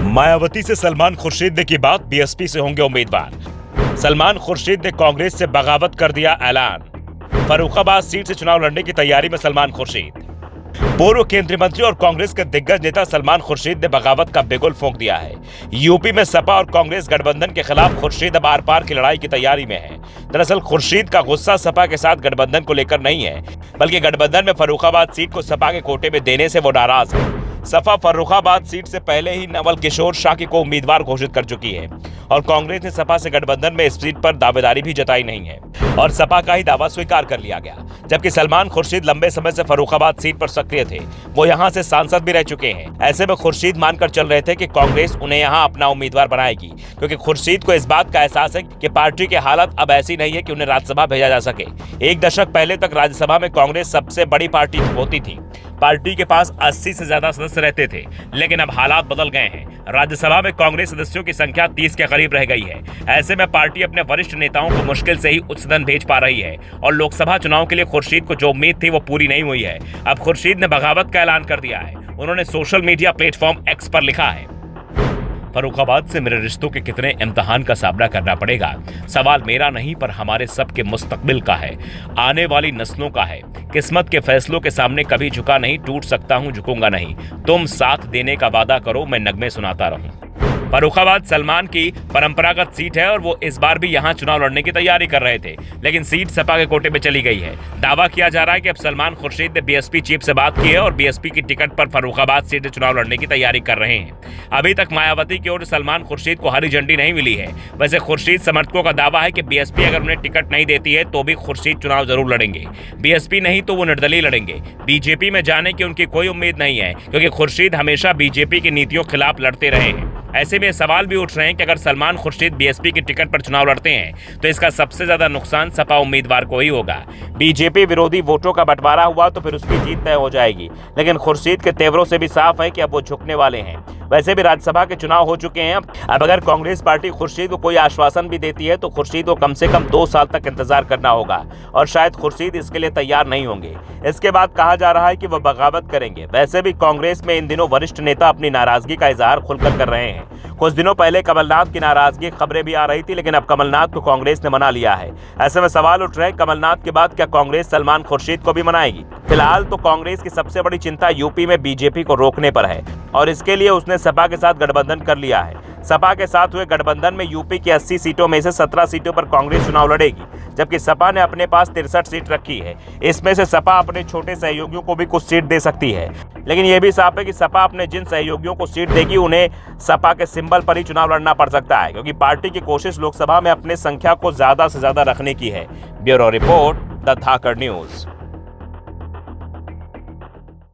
मायावती से सलमान खुर्शीद ने की बात, बीएसपी से होंगे उम्मीदवार। सलमान खुर्शीद ने कांग्रेस से बगावत कर दिया ऐलान। फर्रुखाबाद सीट से चुनाव लड़ने की तैयारी में सलमान खुर्शीद। पूर्व केंद्रीय मंत्री और कांग्रेस के दिग्गज नेता सलमान खुर्शीद ने बगावत का बिगुल फूंक दिया है। यूपी में सपा और कांग्रेस गठबंधन के खिलाफ खुर्शीद अब आर पार की लड़ाई की तैयारी में है। दरअसल खुर्शीद का गुस्सा सपा के साथ गठबंधन को लेकर नहीं है, बल्कि गठबंधन में फर्रुखाबाद सीट को सपा के कोटे में देने से वो नाराज है। सपा फर्रुखाबाद सीट से पहले ही नवल किशोर शाकी को उम्मीदवार घोषित कर चुकी है और कांग्रेस ने सपा से गठबंधन में इस सीट पर दावेदारी भी जताई नहीं है और सपा का ही दावा स्वीकार कर लिया गया। जबकि सलमान खुर्शीद लंबे समय से फर्रुखाबाद सीट पर सक्रिय थे, वो यहां से सांसद भी रह चुके हैं। ऐसे में खुर्शीद मानकर चल रहे थे कि कांग्रेस उन्हें यहां अपना उम्मीदवार बनाएगी, क्योंकि खुर्शीद को इस बात का एहसास है कि पार्टी की हालत अब ऐसी नहीं है कि उन्हें राज्यसभा भेजा जा सके। एक दशक पहले तक राज्यसभा में कांग्रेस सबसे बड़ी पार्टी होती थी। पार्टी के पास 80 से ज्यादा सदस्य रहते थे, लेकिन अब हालात बदल गए हैं। राज्यसभा में कांग्रेस सदस्यों की संख्या 30 के करीब रह गई है। ऐसे में पार्टी अपने वरिष्ठ नेताओं को मुश्किल से ही उच्च सदन भेज पा रही है और लोकसभा चुनाव के लिए खुर्शीद को जो उम्मीद थी वो पूरी नहीं हुई है। अब खुर्शीद ने बगावत का ऐलान कर दिया है। उन्होंने सोशल मीडिया प्लेटफॉर्म एक्स पर लिखा है, फर्रुखाबाद से मेरे रिश्तों के कितने इम्तिहान का सामना करना पड़ेगा। सवाल मेरा नहीं पर हमारे सबके मुस्तकबिल का है, आने वाली नस्लों का है। किस्मत के फैसलों के सामने कभी झुका नहीं, टूट सकता हूं, झुकूंगा नहीं। तुम साथ देने का वादा करो, मैं नगमे सुनाता रहूं। फर्रुखाबाद सलमान की परंपरागत सीट है और वो इस बार भी यहां चुनाव लड़ने की तैयारी कर रहे थे, लेकिन सीट सपा के कोटे में चली गई है। दावा किया जा रहा है कि अब सलमान खुर्शीद ने बीएसपी चीफ से बात की है और बीएसपी की टिकट पर फर्रुखाबाद सीट से चुनाव लड़ने की तैयारी कर रहे हैं। अभी तक मायावती की ओर से सलमान खुर्शीद को हरी झंडी नहीं मिली है। वैसे खुर्शीद समर्थकों का दावा है कि बीएसपी अगर उन्हें टिकट नहीं देती है तो भी खुर्शीद चुनाव जरूर लड़ेंगे। बीएसपी नहीं तो वो निर्दलीय लड़ेंगे। बीजेपी में जाने की उनकी कोई उम्मीद नहीं है, क्योंकि खुर्शीद हमेशा बीजेपी की नीतियों के खिलाफ लड़ते रहे हैं। ऐसे में सवाल भी उठ रहे हैं कि अगर सलमान खुर्शीद बीएसपी की टिकट पर चुनाव लड़ते हैं तो इसका सबसे ज्यादा नुकसान सपा उम्मीदवार को ही होगा। बीजेपी विरोधी वोटों का बंटवारा हुआ तो फिर उसकी जीत तय हो जाएगी, लेकिन खुर्शीद के तेवरों से भी साफ है कि अब वो झुकने वाले हैं। वैसे भी राज्यसभा के चुनाव हो चुके हैं। अब अगर कांग्रेस पार्टी खुर्शीद को कोई आश्वासन भी देती है तो खुर्शीद को कम से कम 2 साल तक इंतजार करना होगा और शायद खुर्शीद इसके लिए तैयार नहीं होंगे। इसके बाद कहा जा रहा है कि वह बगावत करेंगे। वैसे भी कांग्रेस में इन दिनों वरिष्ठ नेता अपनी नाराजगी का इजहार खुलकर कर रहे हैं। कुछ दिनों पहले कमलनाथ की नाराजगी खबरें भी आ रही थी, लेकिन अब कमलनाथ को कांग्रेस ने मना लिया है। ऐसे में सवाल उठ रहे हैं, कमलनाथ के बाद क्या कांग्रेस सलमान खुर्शीद को भी मनाएगी? फिलहाल तो कांग्रेस की सबसे बड़ी चिंता यूपी में बीजेपी को रोकने पर है और इसके लिए उसने सपा के साथ गठबंधन कर लिया है। सपा के साथ हुए गठबंधन में यूपी की 80 सीटों में से 17 सीटों पर कांग्रेस चुनाव लड़ेगी, जबकि सपा ने अपने पास 63 सीट रखी है। इसमें से सपा अपने छोटे सहयोगियों को भी कुछ सीट दे सकती है, लेकिन यह भी साफ है कि सपा अपने जिन सहयोगियों को सीट देगी उन्हें सपा के सिंबल पर ही चुनाव लड़ना पड़ सकता है, क्योंकि पार्टी की कोशिश लोकसभा में अपने संख्या को ज्यादा से ज्यादा रखने की है। Bureau report, the Dhakad news.